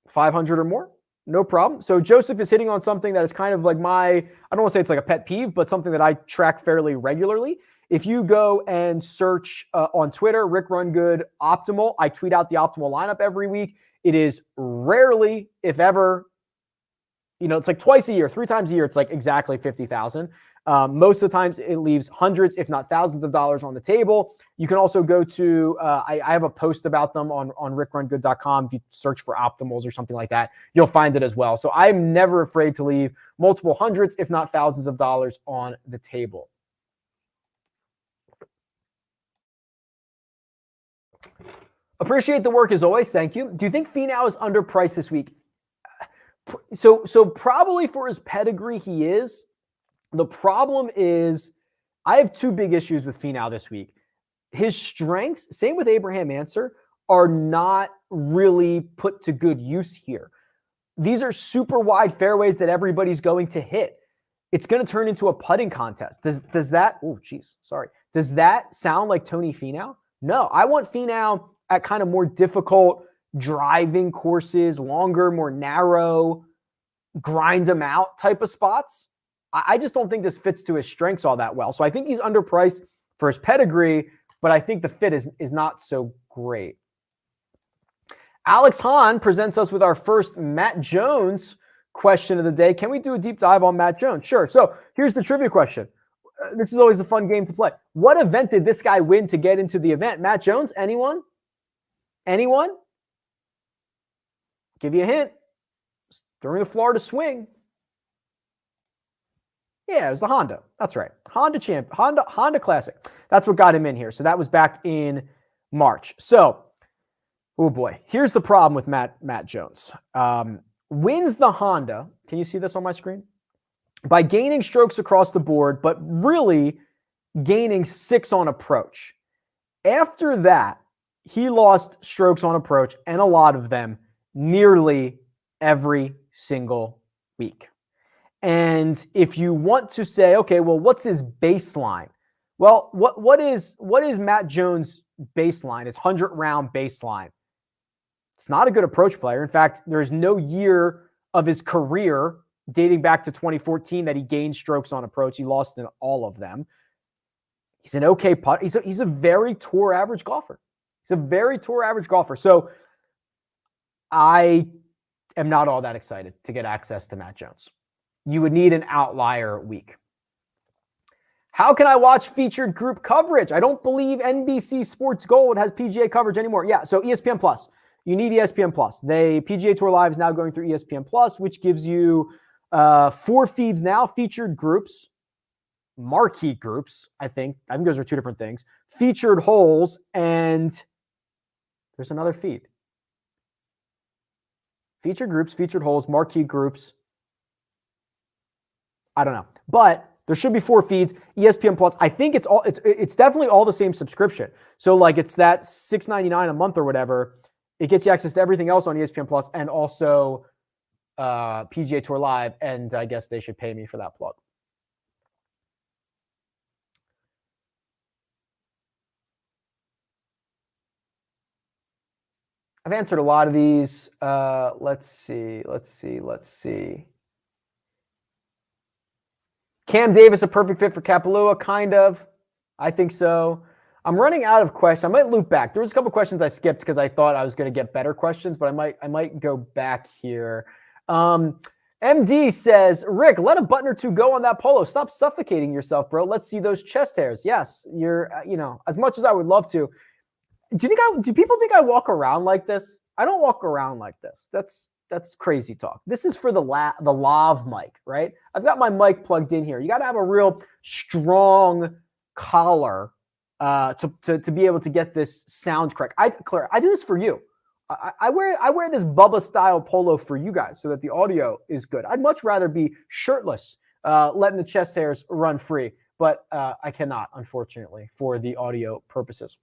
500 or more? No problem. So Joseph is hitting on something that is kind of like I don't want to say it's like a pet peeve, but something that I track fairly regularly. If you go and search on Twitter, RickRunGood Optimal, I tweet out the optimal lineup every week. It is rarely, if ever, it's like twice a year, 3 times a year, it's like exactly 50,000. Most of the times it leaves hundreds, if not thousands of dollars on the table. You can also go to, I have a post about them on RickRunGood.com. If you search for optimals or something like that, you'll find it as well. So I'm never afraid to leave multiple hundreds, if not thousands of dollars on the table. Appreciate the work as always. Thank you. Do you think Finau is underpriced this week? So probably for his pedigree, he is. The problem is I have two big issues with Finau this week. His strengths, same with Abraham Answer, are not really put to good use here. These are super wide fairways that everybody's going to hit. It's going to turn into a putting contest. Does that, oh, geez, sorry. Does that sound like Tony Finau? No, I want Finau at kind of more difficult driving courses, longer, more narrow, grind them out type of spots. I just don't think this fits to his strengths all that well. So I think he's underpriced for his pedigree, but I think the fit is not so great. Alex Hahn presents us with our first Matt Jones question of the day. Can we do a deep dive on Matt Jones? Sure. So here's the trivia question. This is always a fun game to play. What event did this guy win to get into the event? Matt Jones? Anyone? Anyone? Give you a hint. During the Florida Swing. Yeah, it was the Honda. That's right. Honda Classic. That's what got him in here. So that was back in March. So, oh boy, here's the problem with Matt Jones. Wins the Honda. Can you see this on my screen? By gaining strokes across the board, but really gaining 6 on approach. After that, he lost strokes on approach, and a lot of them, nearly every single week. And if you want to say, okay, well, what's his baseline? Well, what is Matt Jones' baseline, his 100-round baseline? It's not a good approach player. In fact, there's no year of his career dating back to 2014 that he gained strokes on approach. He lost in all of them. He's an okay putt. He's a very tour average golfer. He's a very tour average golfer. So I am not all that excited to get access to Matt Jones. You would need an outlier week. How can I watch featured group coverage? I don't believe NBC Sports Gold has PGA coverage anymore. Yeah, so ESPN Plus. You need ESPN Plus. PGA Tour Live is now going through ESPN Plus, which gives you 4 feeds now, featured groups, marquee groups, I think those are 2 different things, featured holes, and there's another feed. Featured groups, featured holes, marquee groups. I don't know. But there should be 4 feeds. ESPN Plus, I think it's definitely all the same subscription. So like it's that $6.99 a month or whatever. It gets you access to everything else on ESPN Plus and also PGA Tour Live, and I guess they should pay me for that plug. I've answered a lot of these. Let's see. Cam Davis, a perfect fit for Kapalua? Kind of. I think so. I'm running out of questions. I might loop back. There was a couple questions I skipped because I thought I was going to get better questions, but I might go back here. MD says, Rick, let a button or 2 go on that polo. Stop suffocating yourself, bro. Let's see those chest hairs. Yes, you're, as much as I would love to. Do people think I walk around like this? I don't walk around like this. That's crazy talk. This is for the lav mic, right? I've got my mic plugged in here. You got to have a real strong collar to be able to get this sound correct. Claire, I do this for you. I wear this Bubba style polo for you guys so that the audio is good. I'd much rather be shirtless, letting the chest hairs run free, but I cannot, unfortunately, for the audio purposes.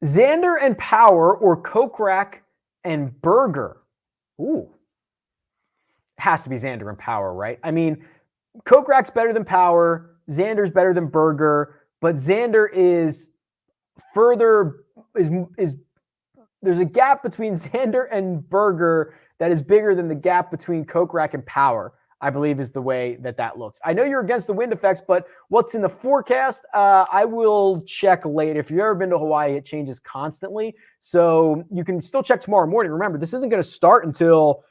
Xander and Power or Kokrak and Berger? Ooh. It has to be Xander and Power, right? I mean, Kokrak's better than Power. Xander's better than Berger. But Xander is further, there's a gap between Xander and Berger that is bigger than the gap between Kokrak and Power, I believe is the way that looks. I know you're against the wind effects, but what's in the forecast, I will check later. If you've ever been to Hawaii, it changes constantly. So you can still check tomorrow morning. Remember, this isn't going to start until,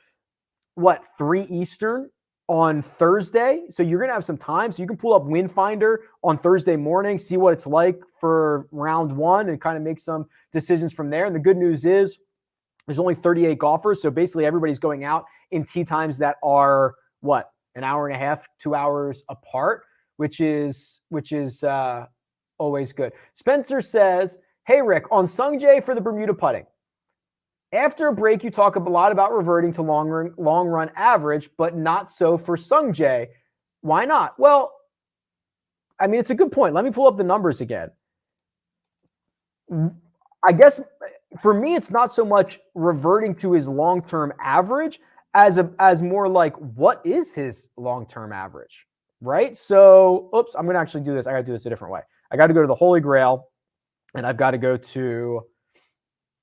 3 Eastern on Thursday. So you're going to have some time. So you can pull up Win Finder on Thursday morning, see what it's like for round one and kind of make some decisions from there. And the good news is there's only 38 golfers. So basically everybody's going out in tee times that are what? An hour and a half, 2 hours apart, which is always good. Spencer says, hey, Rick, on Sungjae for the Bermuda putting. After a break, you talk a lot about reverting to long run average, but not so for Sungjae. Why not? Well, I mean, it's a good point. Let me pull up the numbers again. I guess for me, it's not so much reverting to his long-term average as more like, what is his long-term average, right? So, oops, I'm going to actually do this. I got to do this a different way. I got to go to the Holy Grail, and I've got to go to,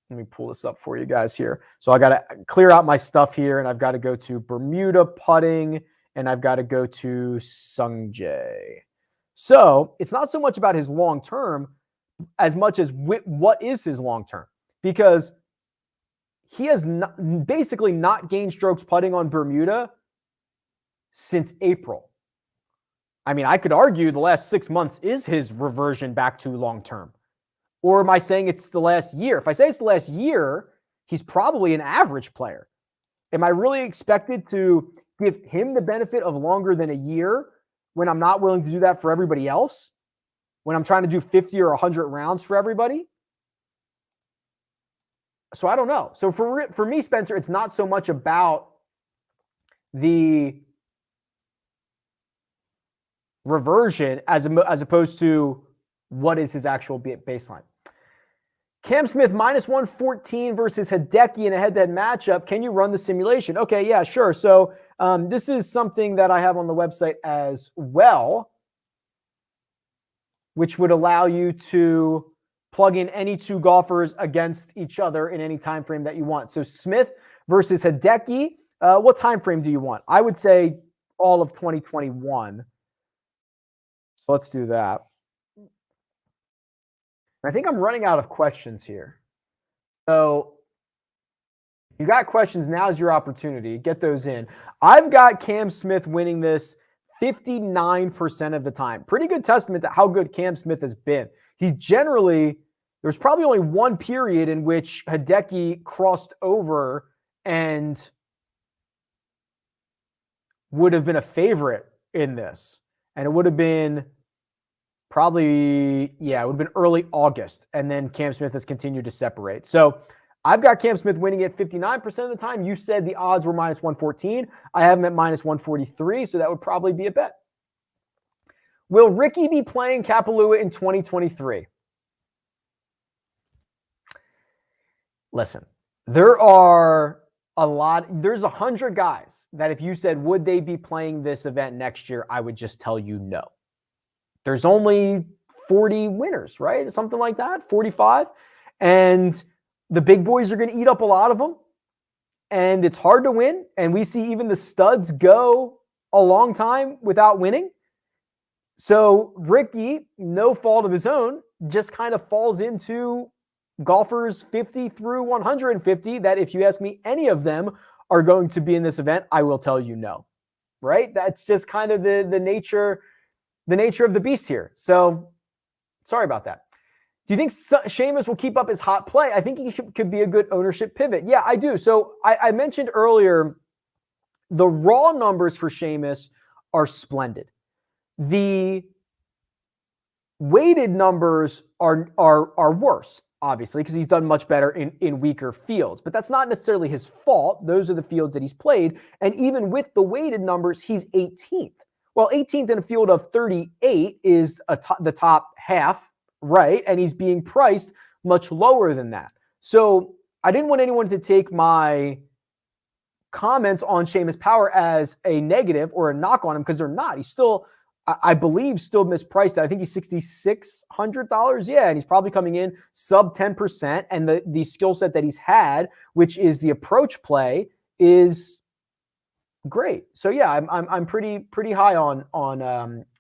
let me pull this up for you guys here. So I got to clear out my stuff here, and I've got to go to Bermuda putting, and I've got to go to Sungjae. So it's not so much about his long-term as much as what is his long-term, because he has basically not gained strokes putting on Bermuda since April. I mean, I could argue the last 6 months is his reversion back to long-term. Or am I saying it's the last year? If I say it's the last year, he's probably an average player. Am I really expected to give him the benefit of longer than a year when I'm not willing to do that for everybody else? When I'm trying to do 50 or 100 rounds for everybody? So I don't know. So for me, Spencer, it's not so much about the reversion as opposed to what is his actual baseline. Cam Smith minus 114 versus Hideki in a head-to-head matchup. Can you run the simulation? Okay, yeah, sure. So this is something that I have on the website as well, which would allow you to plug in any two golfers against each other in any time frame that you want. So Smith versus Hideki, what time frame do you want? I would say all of 2021. So let's do that. I think I'm running out of questions here. So you got questions, now's your opportunity. Get those in. I've got Cam Smith winning this 59% of the time. Pretty good testament to how good Cam Smith has been. He's generally, there's probably only one period in which Hideki crossed over and would have been a favorite in this. And it would have been probably, yeah, it would have been early August. And then Cam Smith has continued to separate. So I've got Cam Smith winning it 59% of the time. You said the odds were minus 114. I have him at minus 143, so that would probably be a bet. Will Ricky be playing Kapalua in 2023? Listen, there's 100 guys that if you said, would they be playing this event next year, I would just tell you no. There's only 40 winners, right? Something like that, 45. And the big boys are going to eat up a lot of them. And it's hard to win. And we see even the studs go a long time without winning. So Ricky, no fault of his own, just kind of falls into golfers 50 through 150 that if you ask me, any of them are going to be in this event, I will tell you no, right? That's just kind of the nature of the beast here. So sorry about that. Do you think Seamus will keep up his hot play? I think he could be a good ownership pivot. Yeah, I do. So I mentioned earlier, the raw numbers for Seamus are splendid. The weighted numbers are worse, obviously, because he's done much better in weaker fields. But that's not necessarily his fault. Those are the fields that he's played. And even with the weighted numbers, he's 18th. Well, 18th in a field of 38 is the top half, right? And he's being priced much lower than that. So I didn't want anyone to take my comments on Seamus Power as a negative or a knock on him, because they're not. He's still, I believe, still mispriced. I think he's $6,600. Yeah, and he's probably coming in sub 10%. And the skill set that he's had, which is the approach play, is great. So yeah, I'm pretty high on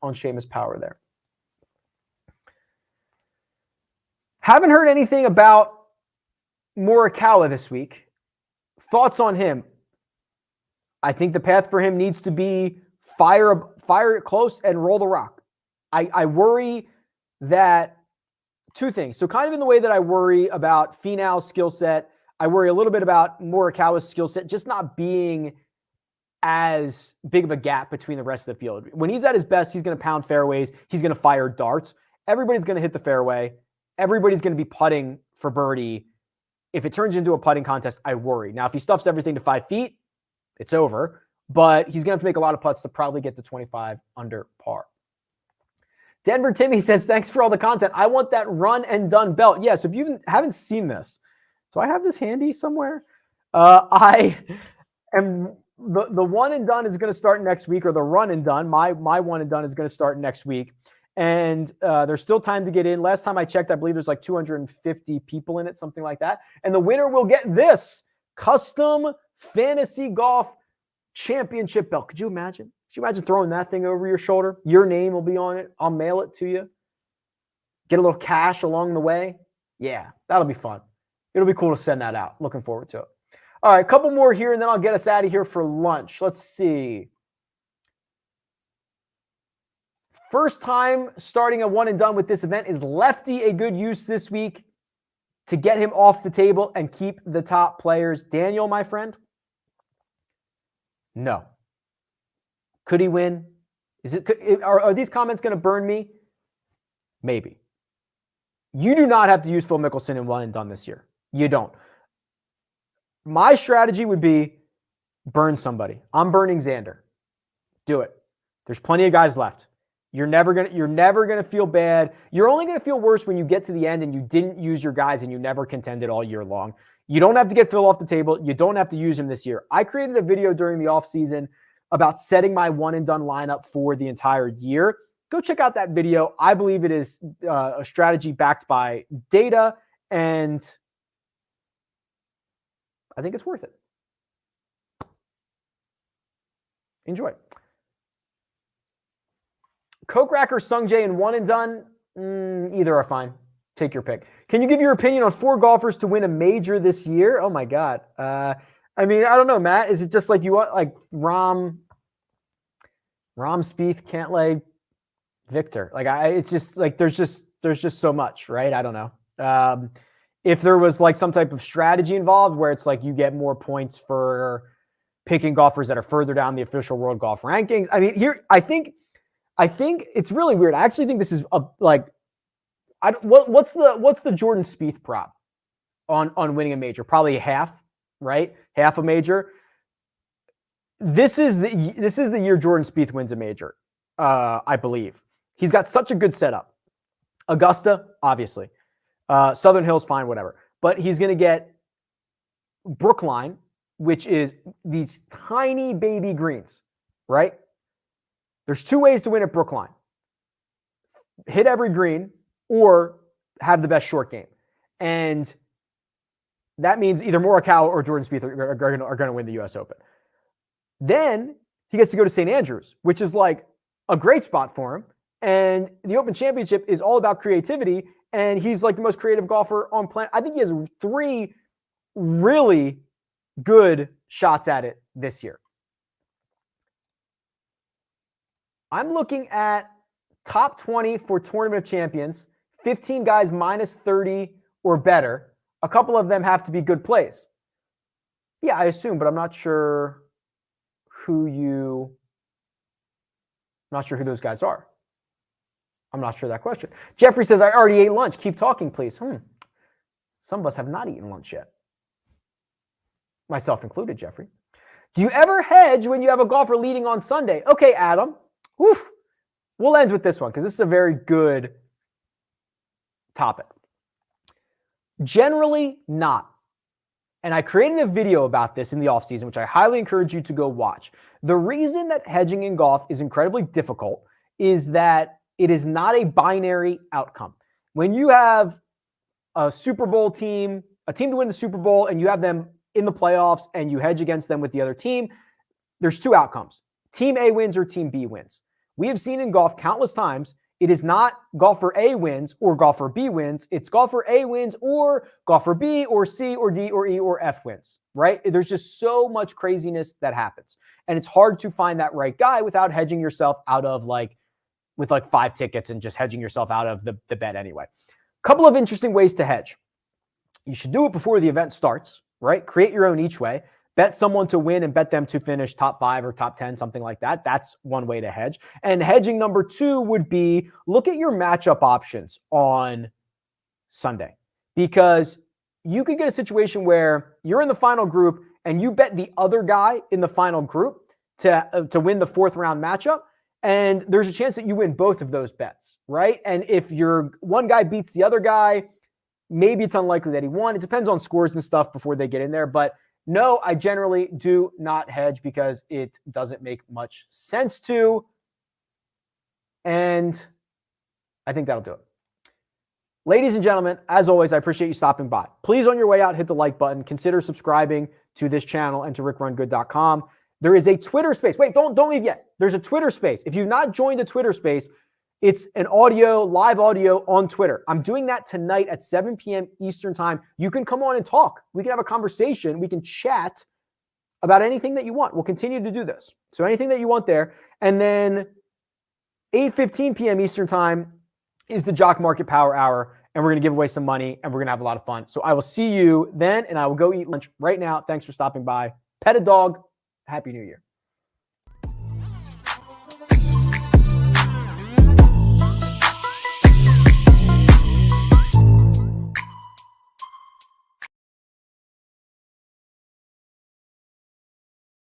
Seamus Power there. Haven't heard anything about Morikawa this week. Thoughts on him? I think the path for him needs to be fire it close and roll the rock. I worry that two things. So kind of in the way that I worry about Finau's skill set, I worry a little bit about Morikawa's skill set just not being as big of a gap between the rest of the field. When he's at his best, he's going to pound fairways. He's going to fire darts. Everybody's going to hit the fairway. Everybody's going to be putting for birdie. If it turns into a putting contest, I worry. Now, if he stuffs everything to 5 feet, it's over. But he's going to have to make a lot of putts to probably get to 25 under par. Denver Timmy says, thanks for all the content. I want that run and done belt. Yes, if you haven't seen this, do I have this handy somewhere? I am the one and done is going to start next week, or the run and done. My one and done is going to start next week. And there's still time to get in. Last time I checked, I believe there's like 250 people in it, something like that. And the winner will get this custom fantasy golf championship belt. Could you imagine? Could you imagine throwing that thing over your shoulder? Your name will be on it. I'll mail it to you. Get a little cash along the way. Yeah, that'll be fun. It'll be cool to send that out. Looking forward to it. All right, a couple more here, and then I'll get us out of here for lunch. Let's see. First time starting a one and done with this event. Is Lefty a good use this week to get him off the table and keep the top players? Daniel, my friend? No. Could he win? Are these comments going to burn me? Maybe. You do not have to use Phil Mickelson in one and done this year. You don't. My strategy would be burn somebody. I'm burning Xander. Do it. There's plenty of guys left. You're never gonna feel bad. You're only gonna feel worse when you get to the end and you didn't use your guys and you never contended all year long. You don't have to get Phil off the table. You don't have to use him this year. I created a video during the offseason about setting my one and done lineup for the entire year. Go check out that video. I believe it is a strategy backed by data, and I think it's worth it. Enjoy. Coke Racker, Sung Jae, and one and done, either are fine. Take your pick. Can you give your opinion on 4 golfers to win a major this year? Oh my God. I mean, I don't know, Matt. Is it just like you want like Rahm, Spieth, Cantlay, Victor? Like it's just like there's just so much, right? I don't know. If there was like some type of strategy involved where it's like you get more points for picking golfers that are further down the official world golf rankings. I mean, here I think it's really weird. I actually think this is what's the Jordan Spieth prop on winning a major? Probably half, right? Half a major. This is the year Jordan Spieth wins a major, I believe. He's got such a good setup. Augusta, obviously. Southern Hills, fine, whatever. But he's going to get Brookline, which is these tiny baby greens, right? There's 2 ways to win at Brookline. Hit every green or have the best short game. And that means either Morikawa or Jordan Spieth are going to win the U.S. Open. Then he gets to go to St. Andrews, which is like a great spot for him. And the Open Championship is all about creativity. And he's like the most creative golfer on planet. I think he has 3 really good shots at it this year. I'm looking at top 20 for Tournament of Champions, 15 guys minus 30 or better. A couple of them have to be good plays. Yeah, I assume, but I'm not sure who those guys are. I'm not sure that question. Jeffrey says, I already ate lunch. Keep talking, please. Some of us have not eaten lunch yet. Myself included, Jeffrey. Do you ever hedge when you have a golfer leading on Sunday? Okay, Adam. Woof. We'll end with this one because this is a very good topic. Generally not. And I created a video about this in the offseason, which I highly encourage you to go watch. The reason that hedging in golf is incredibly difficult is that it is not a binary outcome. When you have a Super Bowl team, a team to win the Super Bowl, and you have them in the playoffs and you hedge against them with the other team, there's 2 outcomes. Team A wins or Team B wins. We have seen in golf countless times It is not golfer A wins or golfer B wins. It's golfer A wins or golfer B or C or D or E or F wins, right? There's just so much craziness that happens. And it's hard to find that right guy without hedging yourself out of with 5 tickets and just hedging yourself out of the bet anyway. Couple of interesting ways to hedge. You should do it before the event starts, right? Create your own each way. Bet someone to win and bet them to finish top 5 or top 10, something like that. That's one way to hedge. And hedging number 2 would be look at your matchup options on Sunday, because you could get a situation where you're in the final group and you bet the other guy in the final group to win the 4th round matchup. And there's a chance that you win both of those bets, right? And if your one guy beats the other guy, maybe it's unlikely that he won. It depends on scores and stuff before they get in there. But no, I generally do not hedge because it doesn't make much sense to. And I think that'll do it. Ladies and gentlemen, as always, I appreciate you stopping by. Please, on your way out, hit the like button. Consider subscribing to this channel and to RickRunGood.com. There is a Twitter space. Wait, don't leave yet. There's a Twitter space. If you've not joined the Twitter space, it's an live audio on Twitter. I'm doing that tonight at 7 p.m. Eastern time. You can come on and talk. We can have a conversation. We can chat about anything that you want. We'll continue to do this. So anything that you want there. And then 8:15 p.m. Eastern time is the Jock Market Power Hour. And we're going to give away some money and we're going to have a lot of fun. So I will see you then, and I will go eat lunch right now. Thanks for stopping by. Pet a dog. Happy New Year.